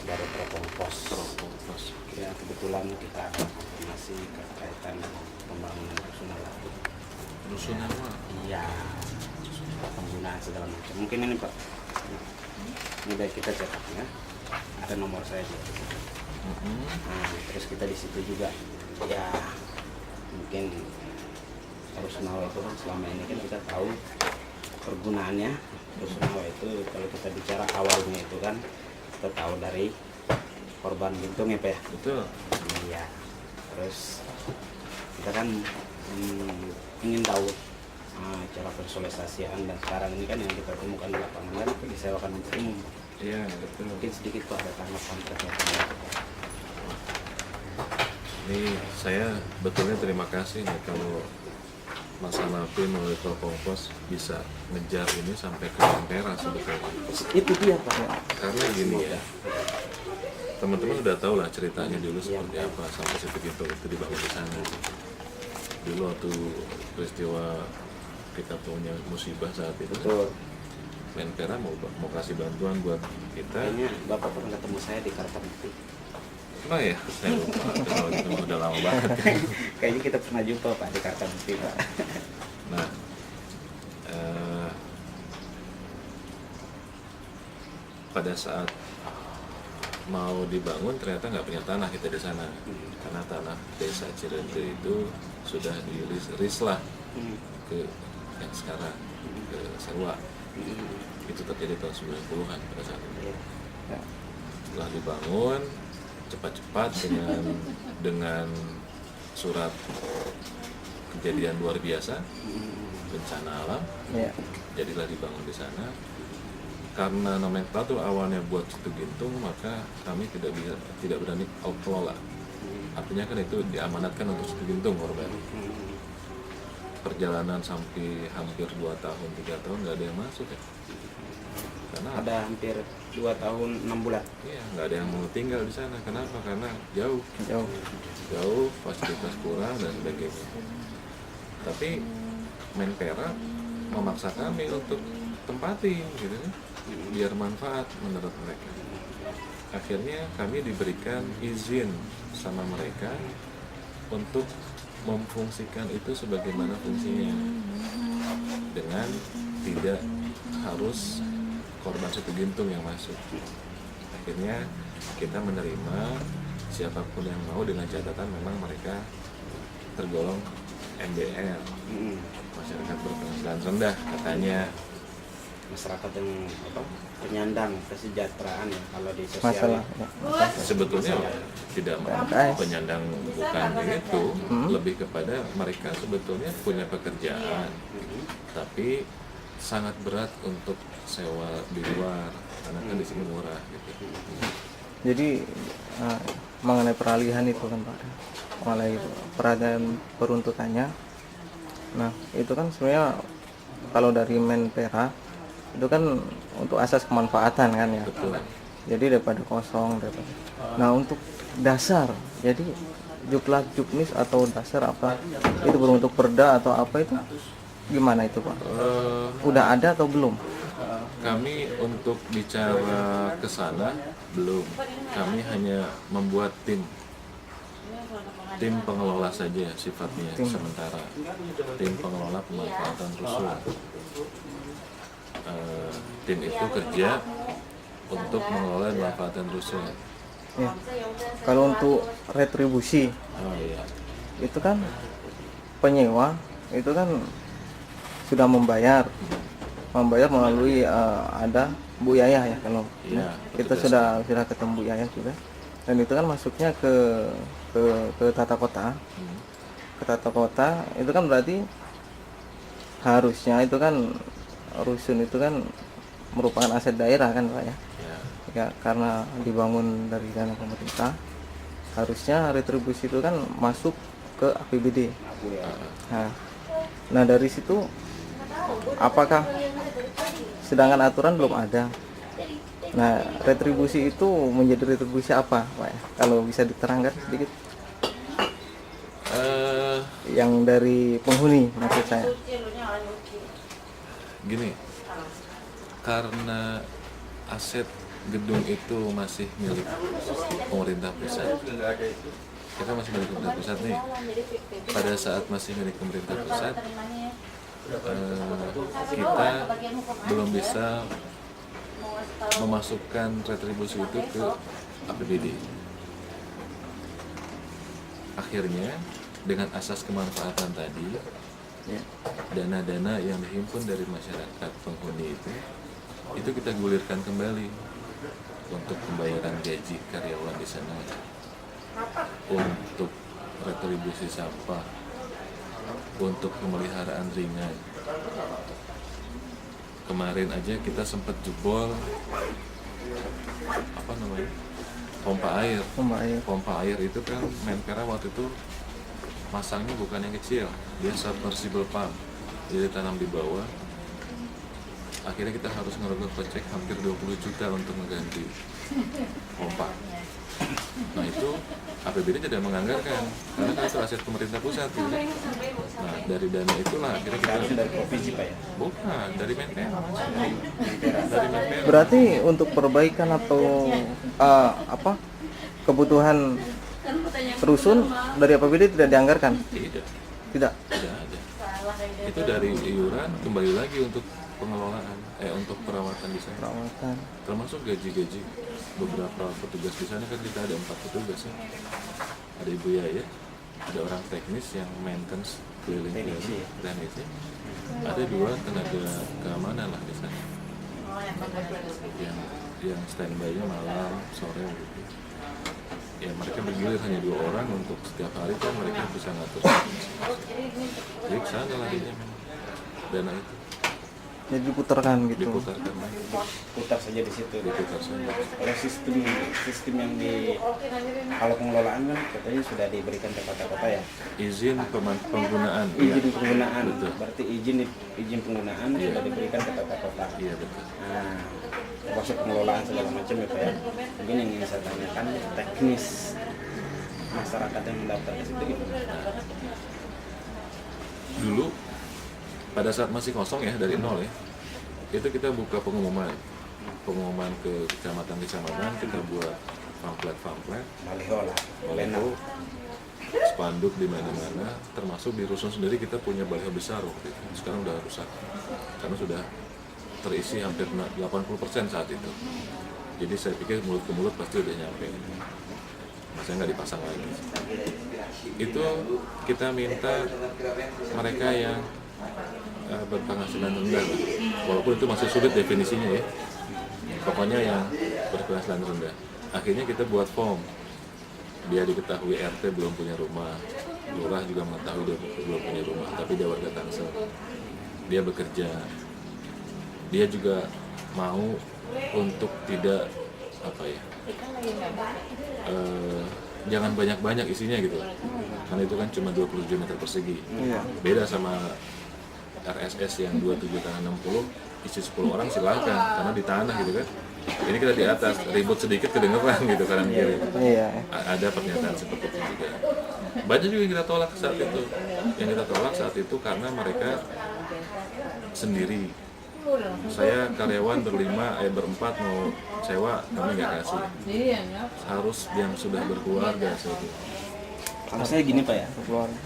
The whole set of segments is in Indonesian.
dari Teropong Pos. Terus Ya kebetulan kita ada informasi kaitan pembangunan rusunawa waktu. rusunawa. Iya, penggunaan segala macam. Mungkin ini Pak, ini baik kita cetak ya. Ada nomor saya juga. Nah, terus kita di situ juga ya mungkin rusunawa itu kan selama ini kan kita tahu pergunaannya. Rusunawa itu kalau kita bicara awalnya itu kan kita tahu dari korban gintung ya Pak ya. Betul. Iya. Terus kita kan ingin tahu cara visualisasian, dan sekarang ini kan yang kita temukan di lapangan kan itu disewakan untuk umum. Iya, betul. Mungkin sedikit Pak ada tanggapan terkait dengan itu, Pak. Ini saya betulnya terima kasih nih kalau Mas Hanafi melalui Teropong Pos bisa ngejar ini sampai ke Ampera sebetulnya. Itu dia Pak ya. Karena gini ya, teman-teman udah tahu lah ceritanya dulu seperti apa sampai situ gitu itu dibangun di sana. Dulu waktu peristiwa kita punya musibah saat itu, Betul. Menpora mau kasih bantuan buat kita. Kayaknya Bapak pernah ketemu saya di Kartanegara. Oh ya, saya lupa. Kalau itu udah lama banget. Kayaknya kita pernah jumpa Pak di Kartanegara Pak. Nah, pada saat mau dibangun ternyata nggak punya tanah kita di sana, karena tanah desa Cirende itu sudah diris lah ke yang sekarang ke sewa. Itu terjadi tahun 90-an pada saat itu. Ya. Setelah dibangun cepat-cepat dengan surat kejadian luar biasa, bencana alam, Ya. jadilah dibangun di sana. Karena nomenklatur awalnya buat situ gintung, maka kami tidak berani kelola. Artinya kan itu diamanatkan untuk situ gintung korban. Perjalanan sampai hampir 2 tahun, 3 tahun nggak ada yang masuk ya. Karena Ada hampir 2 tahun 6 bulan. iya, nggak ada yang mau tinggal di sana. Kenapa? Karena Jauh. jauh, fasilitas kurang dan sebagainya. Tapi Menpora memaksa kami untuk tempatin gitu kan, biar manfaat menurut mereka. Akhirnya kami diberikan izin sama mereka untuk memfungsikan itu sebagaimana fungsinya, dengan tidak harus korban situ gintung yang masuk. Akhirnya kita menerima siapapun yang mau dengan catatan memang mereka tergolong MBR, masyarakat berpenghasilan rendah katanya. Masyarakat yang penyandang kesejahteraan ya kalau di sosial. Masalah Sebetulnya tidak penyandang bukan itu, lebih kepada mereka sebetulnya punya pekerjaan, tapi sangat berat untuk sewa di luar karena kan di sini murah gitu. Jadi mengenai peralihan itu kan Pak, mengenai peralihan peruntukannya. Nah itu kan sebenarnya kalau dari Menpora itu kan untuk asas kemanfaatan kan ya. Betul. Jadi daripada kosong daripada. Nah untuk dasar, jadi juknis atau dasar apa itu berbentuk perda atau apa itu gimana itu Pak? Udah ada atau belum? Kami untuk bicara ke sana belum. Kami hanya membuat tim pengelola saja sifatnya sementara. Tim pengelola pemanfaatan rusun. Tim itu kerja untuk mengelola pemanfaatan rusun. Ya. Kalau untuk retribusi Oh iya. itu kan penyewa itu kan sudah membayar melalui ada Bu Yayah ya kalau Iya, kita petugas. sudah ketemu Bu Yayah juga, dan itu kan masuknya ke tata kota. Ke tata kota itu kan berarti harusnya itu kan rusun itu kan merupakan aset daerah kan Pak ya. Ya. Ya karena dibangun dari dana pemerintah, harusnya retribusi itu kan masuk ke APBD. Nah dari situ apakah, sedangkan aturan belum ada. Nah retribusi itu menjadi retribusi apa Pak ya? Kalau bisa diterangkan sedikit. Yang dari penghuni maksud saya. Gini, karena aset gedung itu masih milik pemerintah pusat, kita masih milik pemerintah pusat nih. Pada saat masih milik pemerintah pusat, kita belum bisa memasukkan retribusi itu ke APBD. Akhirnya dengan asas kemanfaatan tadi, dana-dana yang dihimpun dari masyarakat penghuni itu kita gulirkan kembali untuk pembayaran gaji karyawan di sana, untuk retribusi sampah, untuk pemeliharaan ringan. Kemarin aja kita sempat jebol pompa air itu kan Menpora waktu itu masangnya bukan yang kecil, dia submersible pump, jadi tanam di bawah. Akhirnya kita harus ngerogoh kocek hampir 20 juta untuk mengganti pompa. Nah itu APBD tidak menganggarkan karena kan itu aset pemerintah pusat gitu. Nah dari dana itulah akhirnya kita Harusnya dari provinsi Pak ya? bukan dari Menpora. Dari Menpora. Berarti untuk perbaikan atau kebutuhan rusun dari APBD tidak dianggarkan? Tidak Tidak. ada. Itu dari iuran kembali lagi untuk pengelolaan, untuk perawatan di sana. Perawatan. Termasuk gaji-gaji beberapa petugas di sana kan kita ada 4 petugas ya. Ada Ibu Yaya, ada orang teknis yang maintenance keliling-keliling, teknisi. Ada 2 tenaga keamanan lah di sana. Yang standby-nya malam, sore gitu. Ya mereka bergilir hanya 2 orang untuk setiap hari kan mereka bisa ngatur. Jadi kesana lah dia memang dana itu Jadi diputarkan gitu. diputarkan lagi, Putar saja di situ. diputar saja. Oleh sistem yang kalau pengelolaan kan katanya sudah diberikan ke kota-kota ya. Izin penggunaan. Izin penggunaan, Betul. berarti izin penggunaan sudah diberikan ke kota-kota. Iya betul. Nah, termasuk pengelolaan segala macam ya Pak ya. Mungkin yang ingin saya tanyakan teknis masyarakat yang mendaftar ke situ gitu. Dulu pada saat masih kosong ya dari nol ya, itu kita buka pengumuman ke kecamatan, kita buat pamflet, Baliho lah, baliho, spanduk di mana-mana, termasuk di rusun sendiri kita punya baliho besar waktu itu. Sekarang udah rusak karena sudah terisi hampir 80% saat itu. Jadi saya pikir mulut ke mulut pasti udah nyampe. Saya nggak dipasang lagi. Itu kita minta mereka yang berpenghasilan rendah, walaupun itu masih sulit definisinya ya. Pokoknya yang berpenghasilan rendah. Akhirnya kita buat form. Dia diketahui RT belum punya rumah, lurah juga mengetahui dia belum punya rumah, tapi dia warga Tangsel. Dia bekerja. Dia juga mau untuk tidak jangan banyak-banyak isinya gitu, karena itu kan cuma 27 meter persegi. Beda sama RSS yang 27 tanah 60, isi 10 orang silakan karena di tanah gitu kan. Ini kita di atas, ribut sedikit kedengeran gitu kanan kiri. Ada pernyataan seperti itu juga. Banyak juga yang kita tolak saat itu. Yang kita tolak saat itu karena mereka sendiri. Saya karyawan berempat mau sewa, kami nggak kasih. Harus yang sudah berkeluarga saya itu. Kalau saya gini Pak ya,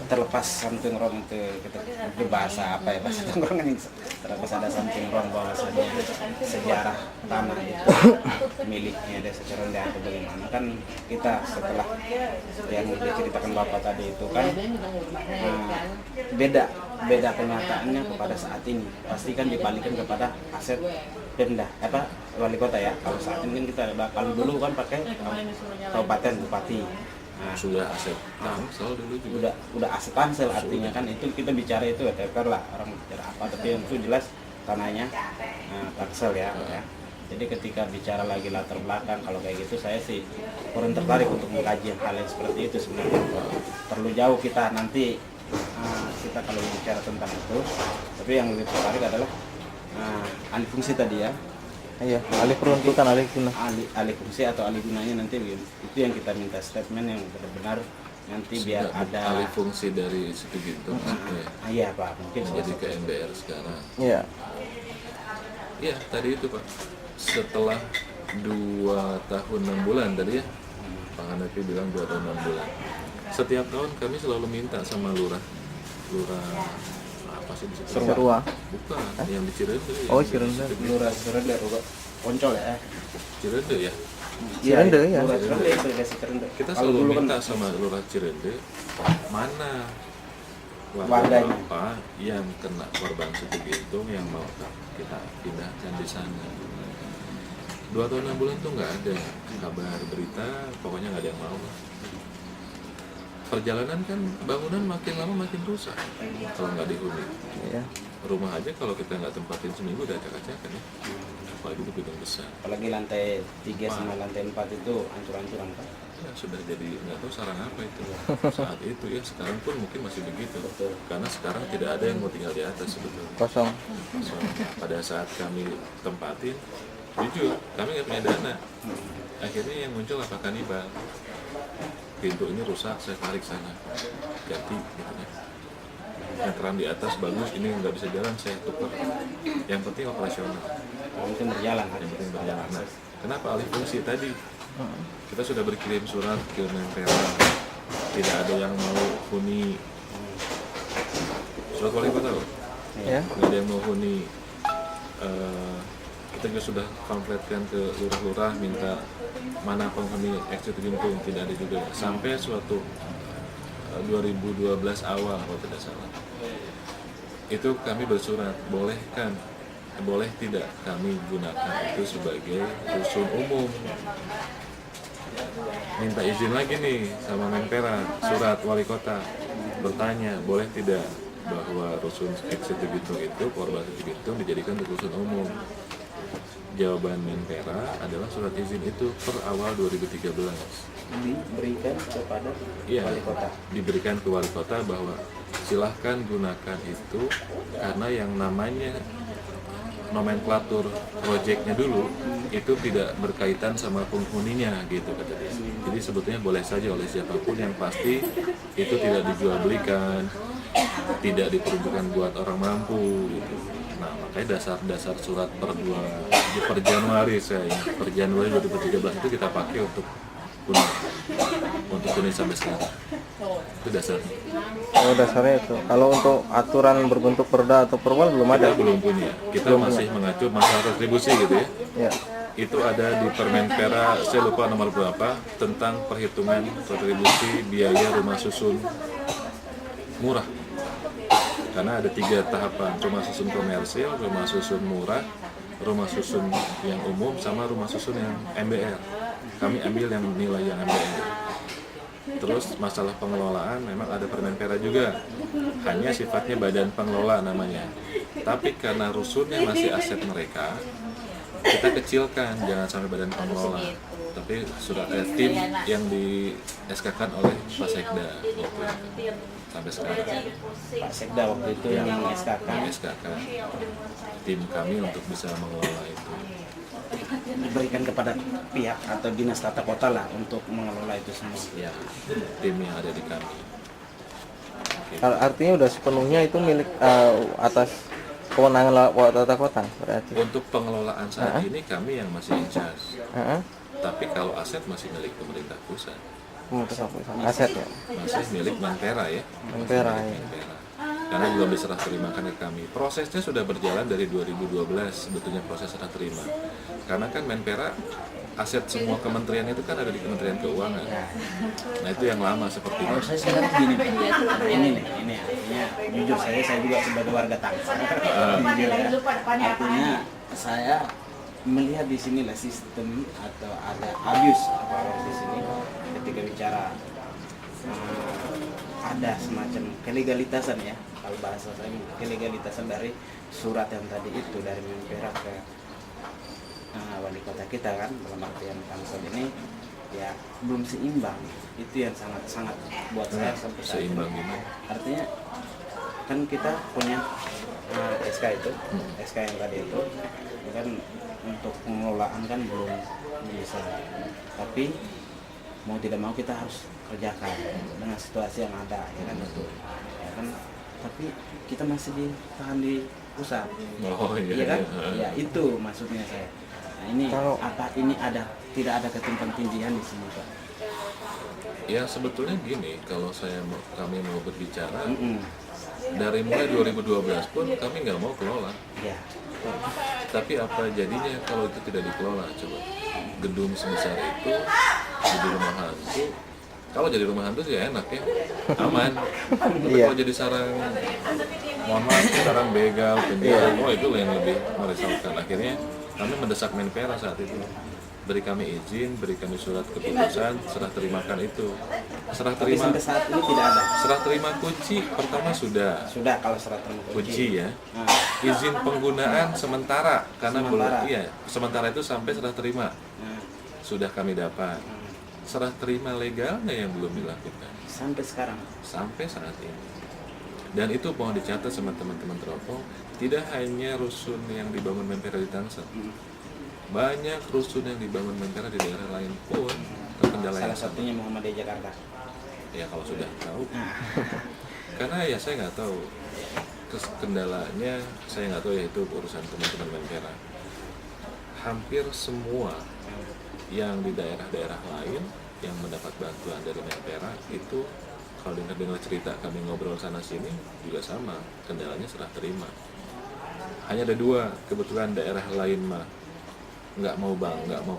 terlepas something wrong itu bahasa apa ya, bahasa tongkrongan ini, terlepas ada something wrong bahwasanya sejarah tanah itu miliknya desa Cirende atau bagaimana, kan kita setelah yang diceritakan Bapak tadi itu kan beda kenyataannya kepada saat ini, pasti kan dibalikan kepada aset Pemda wali kota ya. Kalau saat ini kan kita kalau dulu kan pakai kabupaten bupati. Nah, sudah aset Tangsel dulu juga. Udah aset Tangsel, artinya kan itu kita bicara itu whatever lah, orang bicara apa, tapi yang itu jelas tanahnya Tangsel ya. Jadi ketika bicara lagi latar belakang kalau kayak gitu, saya sih kurang tertarik untuk mengkaji hal yang seperti itu sebenarnya. Terlalu jauh kita nanti kita kalau bicara tentang itu. Tapi yang lebih tertarik adalah alih fungsi tadi ya. Iya, alih peruntukan, alih guna. Alih fungsi atau alih gunanya nanti itu yang kita minta statement yang benar-benar nanti biar ada alih fungsi dari situ gitu maksudnya. Iya Pak, mungkin Jadi ke MBR sekarang. Iya. Iya, tadi itu Pak. Setelah 2 tahun 6 bulan tadi ya. Pak Hanafi bilang 2 tahun 6 bulan. Setiap tahun kami selalu minta sama lurah apa sih di situ? Serua. Bukan, yang di Cirende. Oh, yang di Cirende. situ. Lurah Serende, Poncol ya. Cirende ya. Cirende ya. Lurah Serende itu dikasih Serende. Kita Kalau selalu dulu kan minta sama lurah Cirende, mana warga Warganya. apa yang kena korban Situgintung yang mau kita pindahkan di sana. 2 tahun 6 bulan tuh nggak ada kabar berita, pokoknya nggak ada yang mau. Perjalanan kan bangunan makin lama makin rusak kalau nggak dihuni. Iya. Rumah aja kalau kita nggak tempatin seminggu udah acak-acakan ya. Apalagi di gedung besar. apalagi lantai 3 sama lantai 4 itu hancur-hancuran Pak. Ya, sudah jadi nggak tahu sarang apa itu saat itu ya. Sekarang pun mungkin masih begitu. Betul. Karena sekarang tidak ada yang mau tinggal di atas sebetulnya. Kosong. So, pada saat kami tempatin, jujur kami nggak punya dana. Akhirnya yang muncul apa kanibal. Pintu ini rusak, saya tarik sana, ganti gitu kan. Meteran di atas bagus, ini nggak bisa jalan, saya tukar. Yang penting operasional, Yang penting berjalan. yang penting berjalan. Nah, kenapa alih fungsi tadi? Kita sudah berkirim surat ke Menpora, tidak ada yang mau huni. Surat wali kota loh, Ya. nggak ada yang mau huni. Kita juga sudah pamfletkan ke lurah-lurah minta mana penghuni ex Situgintung, tidak ada juga. Sampai suatu 2012 awal kalau tidak salah, itu kami bersurat, boleh tidak kami gunakan itu sebagai rusun umum. Minta izin lagi nih sama Menpora, surat wali kota bertanya boleh tidak bahwa rusun ex Situgintung itu, korban Situgintung dijadikan rusun umum. Jawaban Menpora adalah surat izin itu per awal 2013. Diberikan kepada Iya, wali kota. diberikan ke wali kota bahwa silahkan gunakan itu karena yang namanya nomenklatur proyeknya dulu itu tidak berkaitan sama penghuninya gitu kata dia. Jadi sebetulnya boleh saja oleh siapapun, yang pasti itu tidak dijual belikan, tidak diperuntukkan buat orang mampu gitu. Nah, makanya dasar surat per Januari saya ingat, per Januari 2013 itu kita pakai untuk kuning sampai sekarang. Itu dasarnya. Oh, dasarnya itu. Kalau untuk aturan berbentuk perda atau perwal belum ada. Kita belum punya. Kita masih mengacu masalah retribusi gitu ya. Ya. Itu ada di Permenpora, saya lupa nomor berapa, tentang perhitungan retribusi biaya rumah susun murah. Karena ada 3 tahapan, rumah susun komersil, rumah susun murah, rumah susun yang umum, sama rumah susun yang MBR. Kami ambil yang nilai yang MBR. Terus masalah pengelolaan memang ada Permenpora juga, hanya sifatnya badan pengelola namanya. Tapi karena rusunnya masih aset mereka, kita kecilkan, jangan sampai badan pengelola, tapi sudah tim yang di SK-kan oleh Pak Sekda waktu itu, sampai sekarang. Pak Sekda waktu itu yang SK-kan. SK-kan tim kami untuk bisa mengelola itu. Diberikan kepada pihak atau dinas tata kota lah untuk mengelola itu semua. Ya, tim yang ada di kami. Artinya udah sepenuhnya itu milik atas kewenangan tata kota berarti. Untuk pengelolaan saat ini kami yang masih in charge. Heeh. Tapi kalau aset masih milik pemerintah pusat, Aset ya. masih milik Menpora ya. Menpora, ya. Menpora. Karena belum diserah terimakan ke kami. Prosesnya sudah berjalan dari 2012 sebetulnya proses serah terima. Karena kan Menpora aset semua kementerian itu kan ada di Kementerian Keuangan. Nah itu yang lama seperti Kalau itu. saya sekarang gini nih, ini artinya jujur saya juga sebagai warga Tangsel. Jujur ya. Artinya saya melihat di sinilah sistem atau ada abuse di sini ketika bicara ada semacam kelegalitasan ya, kalau bahasa saya kelegalitasan dari surat yang tadi itu dari Menpora ke wali kota kita kan, dalam artian Tangsel ini ya belum seimbang. Itu yang sangat buat saya sampai saat ini. Seimbang gimana? Artinya kan kita punya SK itu, SK yang tadi itu ya kan, untuk pengelolaan kan belum bisa, tapi mau tidak mau kita harus kerjakan dengan situasi yang ada ya kan, itu ya kan, tapi kita masih ditahan di pusat. Oh iya, Iya kan? iya. Ya itu maksudnya saya. Nah, ini Kalau- apa ini tidak ada ketumpang tindihan di sini Pak? Ya sebetulnya gini, kalau kami mau berbicara, Mm-mm. dari mulai 2012 pun kami nggak mau kelola. Ya. Tapi apa jadinya kalau itu tidak dikelola? Coba gedung sebesar itu jadi rumah hantu. Kalau jadi rumah hantu sih enak ya, aman. Tapi Iya. kalau jadi sarang, mohon maaf, sarang begal, penjara, oh itu yang lebih merisaukan. Akhirnya kami mendesak Menpora saat itu, beri kami izin, beri kami surat keputusan, serah terimakan itu. Serah Tapi terima, sampai saat ini tidak ada. serah terima kunci pertama sudah, Sudah kalau serat terima kunci ya. Nah, Izin penggunaan sementara karena Sementara. iya sementara itu sampai serah terima nah, sudah kami dapat. nah. Serah terima legalnya yang belum dilakukan Sampai sekarang. sampai saat ini. Dan itu mohon dicatat sama teman-teman teropong, tidak hanya rusun yang dibangun Menpora di Tangsel, Mm. banyak rusun yang dibangun Menpora di daerah lain pun terkendala yang Salah sama. satunya Muhammadiyah Jakarta. Ya kalau sudah tahu, Nah, karena ya saya nggak tahu kendalanya, saya nggak tahu ya itu urusan teman-teman Menpora. Hampir semua yang di daerah-daerah lain yang mendapat bantuan dari Menpora itu kalau dengar cerita kami ngobrol sana sini juga sama, kendalanya serah terima. Hanya ada dua, kebetulan daerah lain mah nggak mau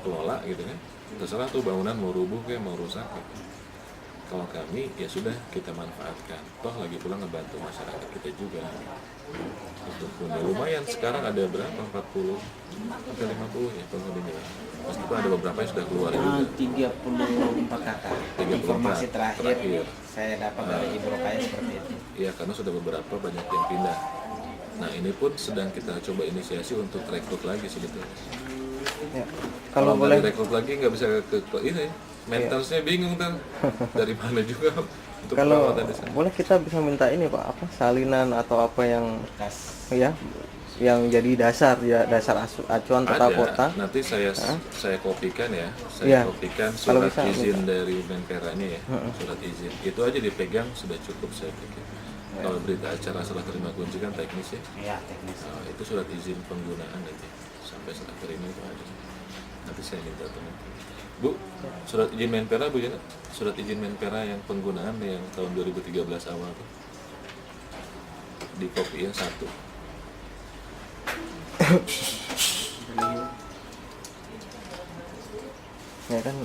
kelola gitu kan, terserah tuh bangunan mau rubuh kayak mau rusak gitu. Kalau kami ya sudah kita manfaatkan, toh lagi pula ngebantu masyarakat kita juga untuk punya lumayan. Sekarang ada berapa, 40 sampai 50 ya penghuninya, meskipun ada beberapa yang sudah keluar juga. 34 kakak. 34 Informasi terakhir terakhir. saya dapat dari Ibu Rokaya seperti itu. Iya, karena sudah beberapa banyak yang pindah. Nah ini pun sedang kita coba inisiasi untuk rekrut lagi sebetulnya. Ya. Kalau Kalau nggak boleh, direkrut lagi nggak bisa ke ini, mentalsnya bingung kan, dari mana juga untuk kalau perawatan di sana. boleh kita bisa minta ini Pak, apa salinan atau apa yang Bekas. ya yang jadi dasar ya, dasar acuan tata Ada, kota. nanti saya kopikan ya, saya Iya. kopikan Kalau surat bisa, izin dari Menpora-nya ya, surat izin. Itu aja dipegang sudah cukup saya pikir. Kalau berita acara serah terima kunci kan teknis ya. Ya, teknis. Nah, itu surat izin penggunaan aja sampai serah terima itu ada. Nanti saya minta teman. Bu, surat izin Menpora Bu Jana, surat izin Menpora yang penggunaan yang tahun 2013 awal tuh. Di kopi yang satu. Ya kan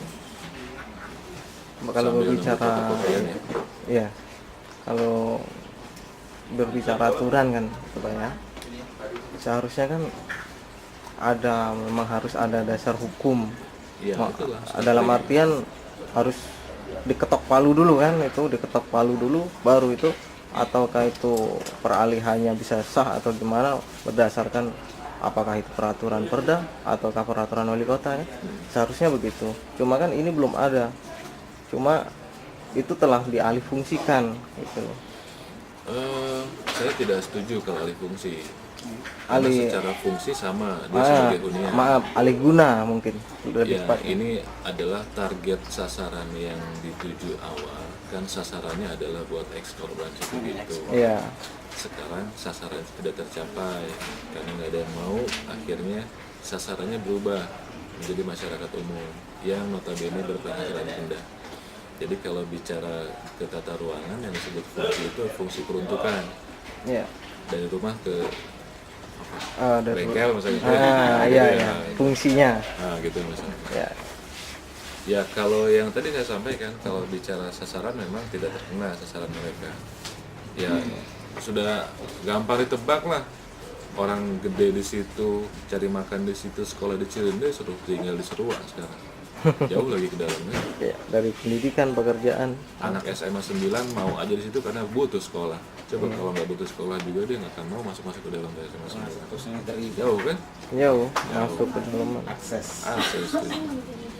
kalau Sambil nunggu berbicara fotokopian ya. ya kalau berbicara aturan kan Pak ya, seharusnya kan memang harus ada dasar hukum. Iya, itulah. Dalam artian harus diketok palu dulu kan, itu diketok palu dulu baru itu, ataukah itu peralihannya bisa sah atau gimana berdasarkan apakah itu peraturan Perda ataukah peraturan wali kota ya, seharusnya begitu. Cuma kan ini belum ada, cuma itu telah dialihfungsikan gitu loh. Saya tidak setuju kalau alih fungsi. Karena Alih- secara fungsi sama dia sebagai hunian. maaf, alih guna mungkin lebih Ya, tepat. ini adalah target sasaran yang dituju awal. Kan sasarannya adalah buat ekspor situ gitu. Iya, Sekarang sasaran tidak tercapai karena nggak ada yang mau. Akhirnya sasarannya berubah menjadi masyarakat umum yang notabene berpenghasilan rendah. Jadi kalau bicara ke tata ruangan yang disebut fungsi itu fungsi peruntukan iya. dari rumah ke Dari bengkel misalnya. iya, Gitu iya. ya. Fungsinya. Nah gitu misalnya. Ya, Ya kalau yang tadi saya sampaikan, kalau bicara sasaran memang tidak terkena sasaran mereka. Ya sudah gampang ditebak lah. Orang gede di situ, cari makan di situ, sekolah di Cirende, suruh tinggal di Seruan sekarang. Jauh lagi ke dalamnya. ya, dari pendidikan, pekerjaan. Anak SMA 9 mau aja di situ karena butuh sekolah. Coba kalau nggak butuh sekolah juga dia nggak akan mau masuk ke dalam SMA 9. Terusnya dari Jauh kan? Jauh masuk ke dalam. akses Akses.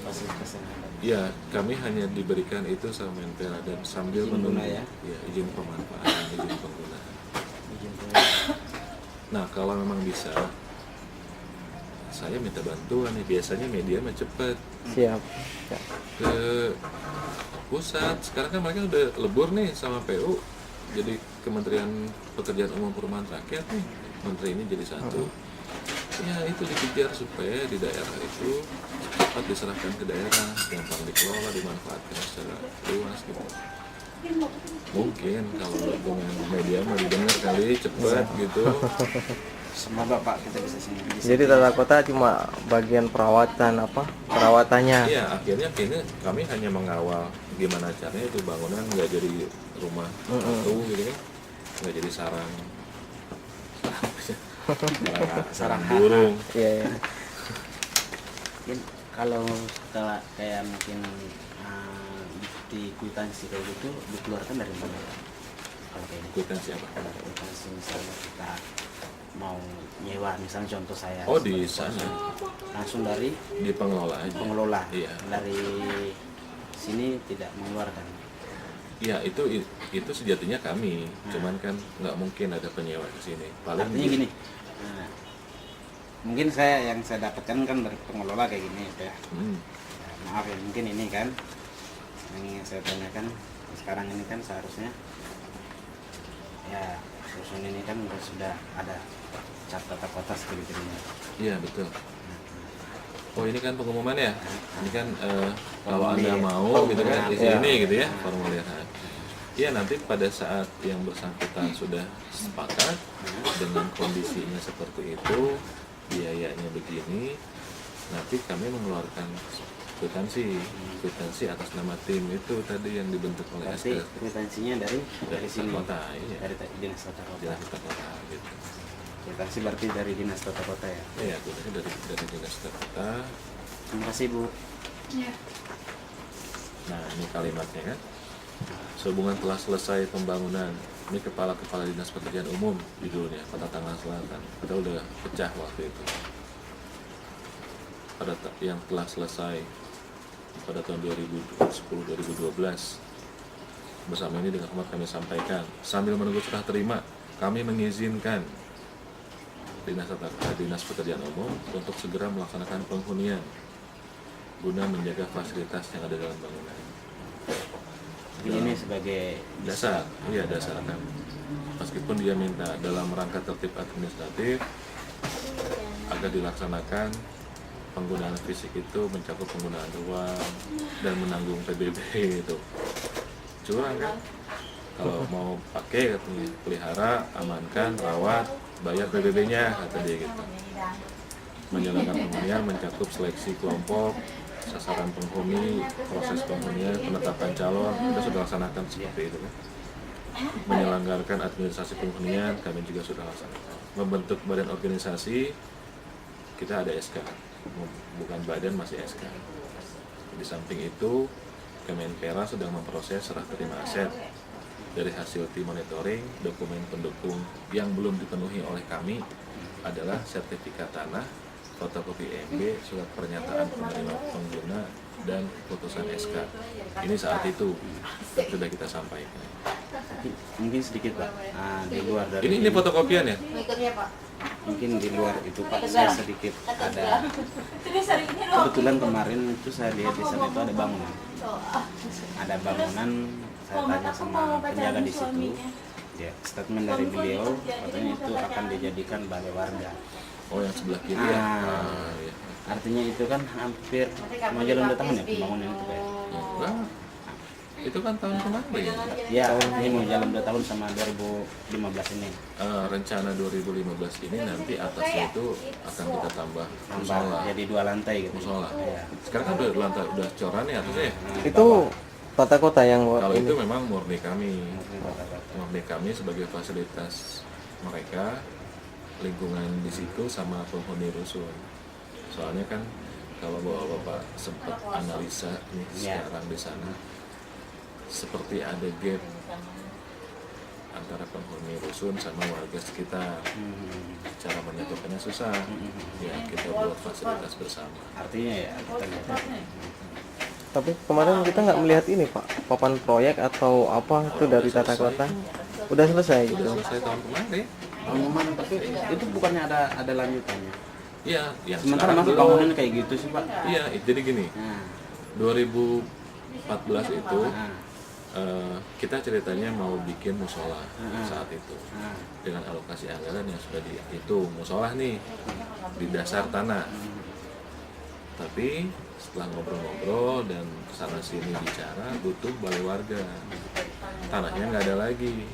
fasilitas yang ada. Ya, kami hanya diberikan itu sama Menpora dan sambil Izin menunggu guna ya? izin pemanfaatan, izin penggunaan. Izin penggunaan. Nah, kalau memang bisa, saya minta bantuan nih. Biasanya media mah cepat Siap. Ya. ke pusat. Sekarang kan mereka udah lebur nih sama PU. Jadi Kementerian Pekerjaan Umum Perumahan Rakyat nih, menteri ini jadi satu. Ya itu dikejar supaya di daerah itu cepat diserahkan ke daerah, gampang dikelola, dimanfaatkan secara luas gitu. Mungkin kalau dengan media mau didengar kali cepat gitu. Semoga Pak kita bisa sini. Jadi tata kota cuma bagian perawatannya. Iya, akhirnya kami hanya mengawal gimana caranya itu bangunan nggak jadi rumah batu gitu kan, nggak jadi sarang sarang burung. Iya, iya. Mungkin kalau kayak mungkin di kwitansi kayak gitu dikeluarkan dari mana Pak? Kalau kayak gitu. Kwitansi apa? Kalau kwitansi misalnya kita mau nyewa, misalnya contoh saya. Oh di sebagai sana, sponsor, langsung dari di pengelola aja. pengelola. Iya. Dari sini tidak mengeluarkan. Iya itu sejatinya kami, cuman kan nggak mungkin ada penyewa di sini. Paling Artinya gini, nah, mungkin yang saya dapatkan kan dari pengelola kayak gini ya. Ya, maaf ya, mungkin ini kan yang ingin saya tanyakan sekarang ini kan seharusnya ya rusun ini kan sudah ada cat tata kota seperti ini. Iya betul. Oh ini kan pengumuman ya, ini kan kalau Anda mau gitu kan di sini gitu ya formulir. Iya nanti pada saat yang bersangkutan sudah sepakat dengan kondisinya seperti itu, biayanya begini, nanti kami mengeluarkan kwitansi atas nama tim itu tadi yang dibentuk oleh Berarti SK kwitansinya dari sini, kota, iya. dari dinas tata kota. Dinas Tata Kota gitu. Kwitansi berarti dari dinas tata kota ya. Iya, kwitansi dari Dinas Tata Kota. Terima kasih Bu. Nah ini kalimatnya kan. Sehubungan telah selesai pembangunan, ini kepala-kepala dinas pekerjaan umum judulnya, Kota Tangerang Selatan. Kita udah pecah waktu itu. Yang telah selesai pada tahun 2010-2012. Bersama ini dengan hormat kami sampaikan, sambil menunggu serah terima, kami mengizinkan Dinas Pekerjaan Umum untuk segera melaksanakan penghunian guna menjaga fasilitas yang ada dalam bangunan. Ini sebagai Dasar kan. Meskipun dia minta dalam rangka tertib administratif agar dilaksanakan penggunaan fisik itu mencakup penggunaan ruang dan menanggung PBB itu. Curang kan? Kalau mau pakai katanya pelihara, amankan, rawat, bayar PBB-nya kata dia gitu. Menjalankan penghunian mencakup seleksi kelompok, sasaran penghuni, proses penghunian, penetapan calon, kita sudah laksanakan seperti itu kan. Menyelenggarakan administrasi penghunian, kami juga sudah laksanakan. Membentuk badan organisasi, kita ada SK, bukan badan masih SK. Di samping itu, Kemenpera sedang memproses serah terima aset. Dari hasil tim monitoring, dokumen pendukung yang belum dipenuhi oleh kami adalah sertifikat tanah, fotokopi EMB, surat pernyataan penerima pengguna, dan putusan SK. Ini saat itu sudah kita sampaikan. mungkin sedikit Pak, di luar dari Ini fotokopian ya? mungkin di luar itu Pak, saya sedikit ada kebetulan kemarin itu saya lihat di sana itu ada bangunan, saya tanya sama penjaga di situ, ya statement dari beliau katanya itu akan dijadikan balai warga. Oh yang sebelah kiri ya? Iya. Artinya itu kan hampir mau jalan 2 tahun ya pembangunan itu Pak. Enggak. Itu kan tahun kemarin. Ya, ini mau jalan 2 tahun sama 2015 ini. Rencana 2015 ini nanti atasnya itu akan kita tambah musola. Jadi 2 lantai gitu. Musola. Ya. Sekarang kan udah lantai, udah coran ya atasnya ya? Itu tata kota yang Kalau ini. itu memang murni kami sebagai fasilitas mereka, lingkungan di situ sama penghuni rusun. Soalnya kan kalau bapak sempat analisa nih sekarang di sana, seperti ada gap antara penghuni rusun sama warga sekitar. Cara menyatukannya susah. Ya kita buat fasilitas bersama. Artinya ya kita lihat. Tapi kemarin kita nggak melihat ini Pak, papan proyek atau apa itu dari tata kota. Udah selesai gitu. Udah selesai tahun kemarin. Bangunan tapi itu bukannya ada lanjutannya. Iya, yang Sementara sekarang masih belum. bangunan kayak gitu sih Pak. Iya, jadi gini. Nah, 2014 itu nah, kita ceritanya mau bikin musola saat itu Nah, dengan alokasi anggaran yang sudah dihitung. Musola nih di dasar tanah. Tapi setelah ngobrol-ngobrol dan sana sini bicara, butuh balai warga. Tanahnya nggak ada lagi.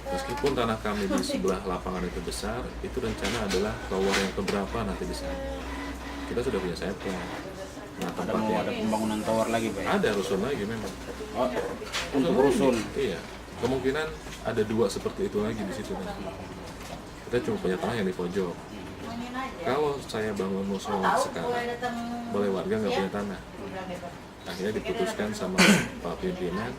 Meskipun tanah kami di sebelah lapangan itu besar, itu rencana adalah tower yang keberapa nanti di sana. Kita sudah punya setnya. Nah, ada mau tempatnya ada pembangunan tower lagi Pak ya? ada rusun lagi memang. Oh, untuk rusun. Iya. Kemungkinan ada 2 seperti itu lagi di situ nanti. Kita cuma punya tanah yang di pojok. Kalau saya bangun musola sekarang, boleh warga nggak punya tanah. Akhirnya diputuskan sama Pak Pimpinan,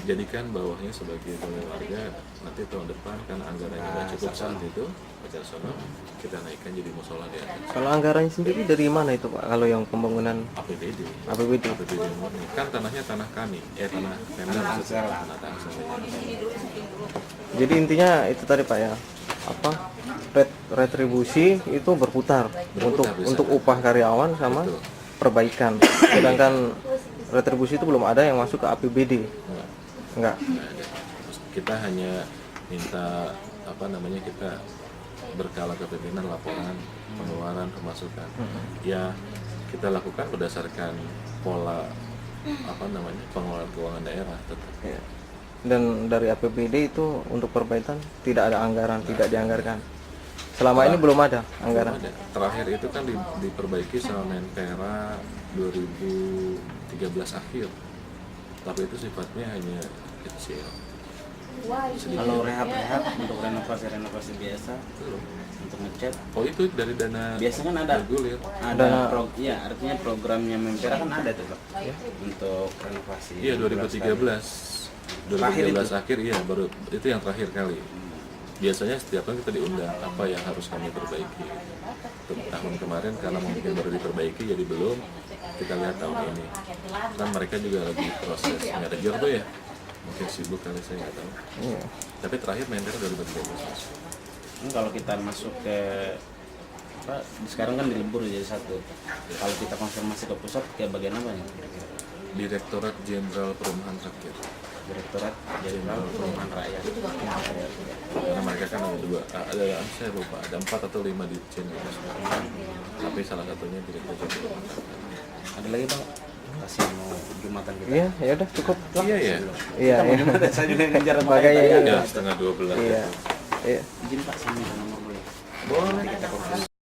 jadikan bawahnya sebagai balai warga. Nanti tahun depan karena anggarannya nggak cukup saat itu, Pak Jarsono, kita naikkan jadi musola di atas. Kalau anggarannya sendiri dari mana itu Pak? Kalau yang pembangunan APBD. APBD? APBD murni. Kan tanahnya tanah kami, tanah Pemda, Tangsel. tanah Tangsel. Jadi intinya itu tadi Pak ya, apa retribusi itu berputar, Berputar di untuk sana. upah karyawan sama Betul. perbaikan. Sedangkan retribusi itu belum ada yang masuk ke APBD. Enggak. Nggak ada. Terus kita hanya minta kita berkala ke pimpinan laporan pengeluaran pemasukan. Ya kita lakukan berdasarkan pola pengelolaan keuangan daerah tetap. Ya. Dan dari APBD itu untuk perbaikan tidak ada anggaran, tidak dianggarkan. Selama ini belum ada anggaran. Belum ada. Terakhir itu kan diperbaiki sama Menpora 2013 akhir. Tapi itu sifatnya hanya kecil. Sedikit. Kalau rehab untuk renovasi biasa, untuk ngecat, Oh itu dari dana biasanya kan ada bergulir. iya artinya programnya Menpora kan ada tuh Pak untuk renovasi. Iya 2013. 2013 akhir iya baru itu yang terakhir kali. Biasanya setiap tahun kita diundang apa yang harus kami perbaiki. Untuk tahun kemarin karena mungkin baru diperbaiki jadi belum, kita lihat tahun ini. Kan mereka juga lagi proses nggak ada jodoh ya. Mungkin sibuk kali saya nggak tahu. Iya. Tapi terakhir Menpora 2013. Ini kalau kita masuk ke sekarang kan dilebur jadi satu. Kalau kita konfirmasi ke pusat ke bagian apa ya? Direktorat Jenderal Perumahan Rakyat. Direktorat Jenderal Perumahan Rakyat. Karena mereka kan ada 2, saya lupa ada 4 atau 5 di channel. Tapi salah satunya Direktorat Jenderal Perumahan Rakyat. Ada lagi Bang? Kasih mau Jumatan kita. Iya, ya udah cukup. Iya ya. Iya, Kita mau iya. Jumatan, saya juga ngejar Makanya Ya iya. setengah 12. Iya. Iya. Izin Pak, sama nomor boleh? Boleh. Nanti kita konfirmasi.